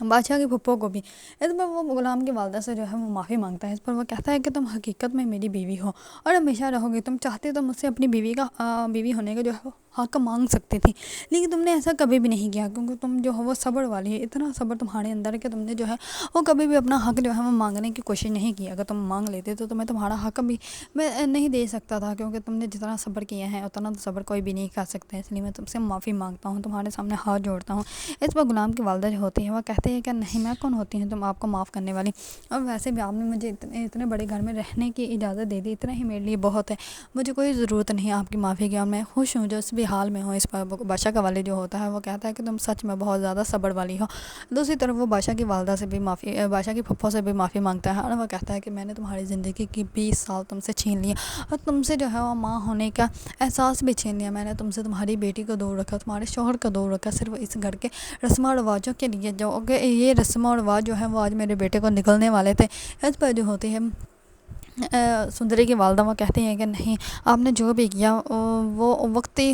بادشاہ کی پھپھو کو بھی۔ اس پر وہ غلام کی والدہ سے جو ہے وہ معافی مانگتا ہے۔ اس پر وہ کہتا ہے کہ تم حقیقت میں میری بیوی ہو اور ہمیشہ رہو گی، تم چاہتے تو مجھ سے اپنی بیوی ہونے کا جو ہے وہ حق مانگ سکتی تھی، لیکن تم نے ایسا کبھی بھی نہیں کیا، کیونکہ تم جو ہو وہ صبر والی ہے، اتنا صبر تمہارے اندر ہے کہ تم نے جو ہے وہ کبھی بھی اپنا حق جو ہے وہ مانگنے کی کوشش نہیں کی۔ اگر تم مانگ لیتے تو تمہیں تمہارا حق بھی میں نہیں دے سکتا تھا، کیونکہ تم نے جتنا صبر کیا ہے اتنا تو صبر کوئی بھی نہیں کر سکتا، اس لیے میں تم سے معافی مانگتا ہوں، تمہارے سامنے ہاتھ جوڑتا ہوں۔ اس پر غلام کی والدہ جو ہوتی ہے وہ کہتے ہیں کہ نہیں، میں کون ہوتی ہوں تم آپ کو معاف کرنے والی، اور ویسے بھی آپ نے مجھے اتنے بڑے گھر میں رہنے کی اجازت دے دی، اتنا ہی میرے لیے بہت ہے، مجھے کوئی ضرورت نہیں ہے آپ کی معافی کی، اور میں خوش ہوں جو اس بھی حال میں ہوں۔ اس پر بادشاہ کا والد جو ہوتا ہے وہ کہتا ہے کہ تم سچ میں بہت زیادہ صبر والی ہو۔ دوسری طرف وہ بادشاہ کی والدہ سے بھی بادشاہ کی پھپھو سے بھی معافی مانگتا ہے، اور وہ کہتا ہے کہ میں نے تمہاری زندگی کی 20 سال تم سے چھین لیا، اور تم سے جو ہے وہ ماں ہونے کا احساس بھی چھین لیا، میں نے تم سے تمہاری بیٹی کو دور رکھا، تمہارے شوہر کو دور رکھا، صرف اس گھر کے رسم و رواجوں کے لیے، جو کہ یہ رسم و رواج جو ہے وہ آج میرے بیٹے کو نکلنے والے تھے۔ اس پر جو ہوتی ہے سندری کی والدہ وہ کہتی ہیں کہ نہیں، آپ نے جو بھی کیا وہ وقتی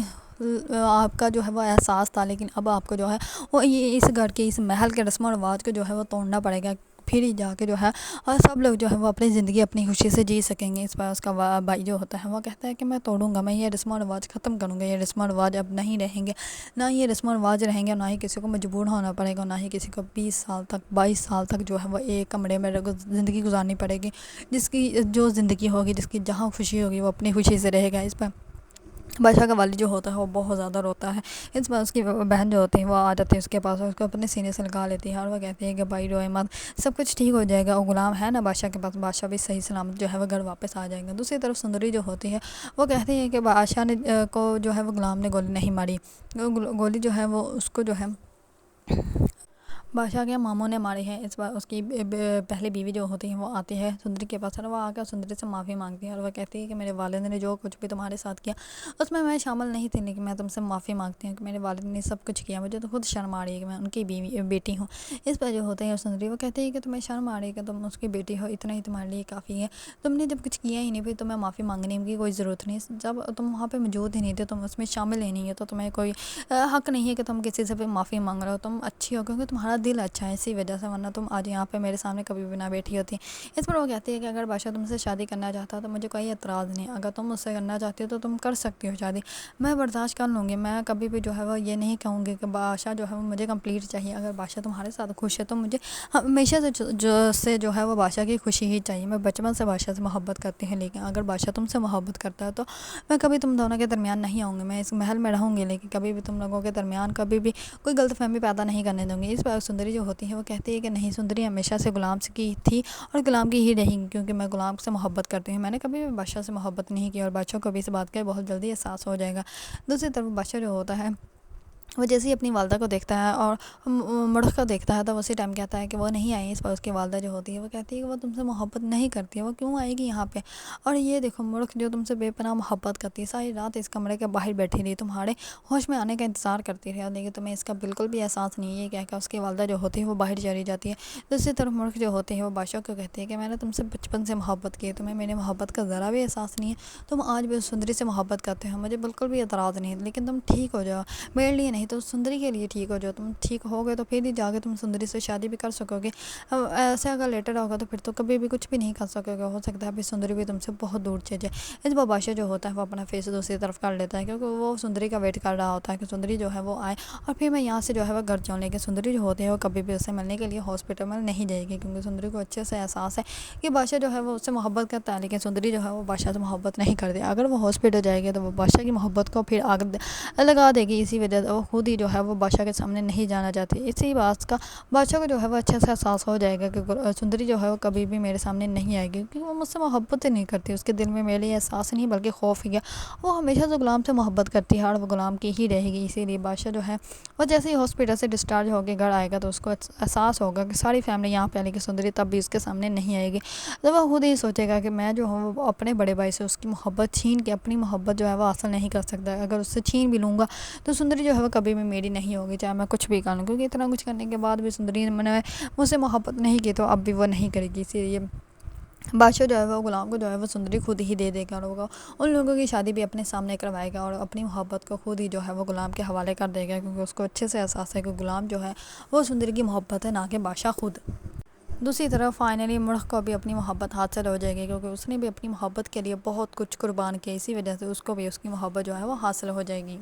آپ کا جو ہے وہ احساس تھا، لیکن اب آپ کو جو ہے وہ یہ اس گھر کے اس محل کے رسم و رواج کو جو ہے وہ توڑنا پڑے گا، پھر ہی جا کے جو ہے اور سب لوگ جو ہے وہ اپنی زندگی اپنی خوشی سے جی سکیں گے۔ اس پر اس کا بھائی جو ہوتا ہے وہ کہتا ہے کہ میں توڑوں گا، میں یہ رسم و رواج ختم کروں گا، یہ رسم و رواج اب نہیں رہیں گے، نہ یہ رسم و رواج رہیں گے، نہ ہی کسی کو مجبور ہونا پڑے گا، نہ ہی کسی کو 20 سال تک 22 سال تک جو ہے وہ ایک کمرے میں زندگی گزارنی پڑے گی، جس کی جو زندگی ہوگی، جس کی جہاں خوشی ہوگی وہ اپنی خوشی سے رہے گا۔ اس پر بادشاہ کا والد جو ہوتا ہے وہ بہت زیادہ روتا ہے۔ اس پر اس کی بہن جو ہوتی ہے وہ آ جاتی ہے اس کے پاس، اور اس کو اپنے سینے سے لگا لیتی ہے، اور وہ کہتی ہے کہ بھائی روئے مت، سب کچھ ٹھیک ہو جائے گا، وہ غلام ہے نا بادشاہ کے پاس، بادشاہ بھی صحیح سلامت جو ہے وہ گھر واپس آ جائیں گا۔ دوسری طرف سندری جو ہوتی ہے وہ کہتی ہے کہ بادشاہ نے کو جو ہے وہ غلام نے گولی نہیں ماری، گولی جو ہے وہ اس کو جو ہے بادشاہ کے ماموں نے ماری ہے۔ اس بار اس کی پہلی بیوی جو ہوتی ہے وہ آتی ہے سندری کے پاس، اور وہ آ کر سندری سے معافی مانگتی ہے، اور وہ کہتی ہے کہ میرے والد نے جو کچھ بھی تمہارے ساتھ کیا اس میں شامل نہیں تھی، لیکن میں تم سے معافی مانگتی ہوں کہ میرے والد نے سب کچھ کیا، مجھے تو خود شرم آ رہی ہے کہ میں ان کی بیٹی ہوں۔ اس پر جو ہوتے ہیں سندری وہ کہتی ہے کہ تمہیں شرم آ رہی ہے کہ تم اس کی بیٹی ہو، اتنا ہی تمہارے لیے کافی ہے، تم نے جب کچھ کیا ہی نہیں، پھر تمہیں معافی مانگنے کی کوئی ضرورت نہیں، جب تم وہاں پہ موجود ہی نہیں تھے، تم اس میں شامل ہی نہیں ہے، تو تمہیں کوئی حق نہیں ہے کہ تم کسی سے بھی معافی مانگ رہے ہو، تم اچھی ہو کیونکہ تمہارا دل اچھا ہے اسی وجہ سے، ورنہ تم آج یہاں پہ میرے سامنے کبھی بھی نہ بیٹھی ہوتی۔ اس پر وہ کہتی ہے کہ اگر بادشاہ تم سے شادی کرنا چاہتا تو مجھے کوئی اعتراض نہیں، اگر تم مجھ سے کرنا چاہتی ہو تو تم کر سکتی ہو شادی، میں برداشت کر لوں گی، میں کبھی بھی جو ہے وہ یہ نہیں کہوں گی کہ بادشاہ جو ہے وہ مجھے کمپلیٹ چاہیے، اگر بادشاہ تمہارے ساتھ خوش ہے تو مجھے ہمیشہ سے جو ہے وہ بادشاہ کی خوشی ہی چاہیے، میں بچپن سے بادشاہ سے محبت کرتی ہوں، لیکن اگر بادشاہ تم سے محبت کرتا ہے تو میں کبھی تم دونوں کے درمیان نہیں آؤں گی، میں اس محل میں رہوں گی، لیکن کبھی بھی تم لوگوں کے درمیان کبھی بھی کوئی غلط فہمی پیدا نہیں کرنے دوں گی۔ اس پر سندری جو ہوتی ہے وہ کہتی ہے کہ نہیں، سندری ہمیشہ سے غلام کی تھی اور غلام کی ہی رہیں گی، کیونکہ میں غلام سے محبت کرتی ہوں، میں نے کبھی بھی بادشاہ سے محبت نہیں کی، اور بادشاہ کو بھی اس بات کا بہت جلدی احساس ہو جائے گا۔ دوسری طرف بادشاہ جو ہوتا ہے وہ جیسے ہی اپنی والدہ کو دیکھتا ہے اور مڑک کو دیکھتا ہے تو اسی ٹائم کہتا ہے کہ وہ نہیں آئی۔ اس پر اس کی والدہ جو ہوتی ہے وہ کہتی ہے کہ وہ تم سے محبت نہیں کرتی ہے، وہ کیوں آئے گی یہاں پہ، اور یہ دیکھو مڑک جو تم سے بے پناہ محبت کرتی ہے، ساری رات اس کمرے کے باہر بیٹھی رہی، تمہارے ہوش میں آنے کا انتظار کرتی رہی، لیکن تمہیں اس کا بالکل بھی احساس نہیں ہے، یہ کہہ کر اس کی والدہ جو ہوتی ہے وہ باہر چلی جاتی ہے۔ دوسری طرف مڑک جو ہوتی ہے وہ بادشاہ کو کہتی ہے کہ میں نے تم سے بچپن سے محبت کی ہے، تمہیں میری محبت کا ذرا بھی احساس نہیں ہے، تم آج بھی اس سندری سے محبت کرتے ہو، مجھے بالکل بھی اعتراض نہیں ہے، لیکن تم ٹھیک ہو جاؤ، میرے لیے نہیں تو سندری کے لیے ٹھیک ہو جاؤ، تم ٹھیک ہو گئے تو پھر ہی جا کے تم سندری سے شادی بھی کر سکو گے، ایسے اگر لیٹر ہوگا تو پھر تو کبھی بھی کچھ بھی نہیں کر سکو گے، ہو سکتا ہے ابھی سندری بھی تم سے بہت دور چلے جائے۔ اس پر بادشاہ جو ہوتا ہے وہ اپنا فیس دوسری طرف کر لیتا ہے، کیونکہ وہ سندری کا ویٹ کر رہا ہوتا ہے کہ سندری جو ہے وہ آئے اور پھر میں یہاں سے جو ہے وہ گھر جاؤں، لیکن سندری جو ہوتی ہے وہ کبھی بھی اسے ملنے کے لیے ہاسپٹل میں نہیں جائے گی، کیونکہ سندری کو اچھے سے احساس ہے کہ بادشاہ جو ہے وہ اس سے محبت کرتا ہے، لیکن سندری جو ہے وہ بادشاہ سے محبت نہیں کرتی، اگر وہ ہاسپٹل جائے گی تو وہ بادشاہ کی محبت کو پھر آگ لگا دے گی، اسی وجہ سے وہ خود ہی جو ہے وہ بادشاہ کے سامنے نہیں جانا چاہتی۔ اسی بات کا بادشاہ کو جو ہے وہ اچھے سے احساس ہو جائے گا کہ سندری جو ہے وہ کبھی بھی میرے سامنے نہیں آئے گی، کیونکہ وہ مجھ سے محبت ہی نہیں کرتی، اس کے دل میں میرے لیے احساس نہیں بلکہ خوف ہی ہے، وہ ہمیشہ سے غلام سے محبت کرتی ہے اور وہ غلام کی ہی رہے گی۔ اسی لیے بادشاہ جو ہے وہ جیسے ہی ہاسپٹل سے ڈسچارج ہو کے گھر آئے گا تو اس کو احساس ہوگا کہ ساری فیملی یہاں پہ آنے کی سندری تب بھی اس کے سامنے نہیں آئے گی، تو وہ خود ہی سوچے گا کہ میں جو ہوں وہ اپنے بڑے بھائی سے اس کی محبت چھین کے اپنی محبت جو ہے وہ حاصل نہیں کر سکتا، اگر اس سے چھین بھی لوں گا تو سندری جو ہے وہ کبھی بھی میری نہیں ہوگی، چاہے میں کچھ بھی کر لوں، کیونکہ اتنا کچھ کرنے کے بعد بھی سندری نے مجھ سے محبت نہیں کی تو اب بھی وہ نہیں کرے گی۔ اسی لیے بادشاہ جو ہے وہ غلام کو جو ہے وہ سندری خود ہی دے دے گا ہوگا، ان لوگوں کی شادی بھی اپنے سامنے کروائے گا اور اپنی محبت کو خود ہی جو ہے وہ غلام کے حوالے کر دے گا، کیونکہ اس کو اچھے سے احساس ہے کہ غلام جو ہے وہ سندری کی محبت ہے، نہ کہ بادشاہ خود۔ دوسری طرف فائنلی مرخ کو بھی اپنی محبت حاصل ہو جائے گی، کیونکہ اس نے بھی اپنی محبت کے لیے بہت کچھ قربان کیا، اسی وجہ سے اس کو بھی اس کی محبت جو ہے وہ حاصل ہو جائے گی۔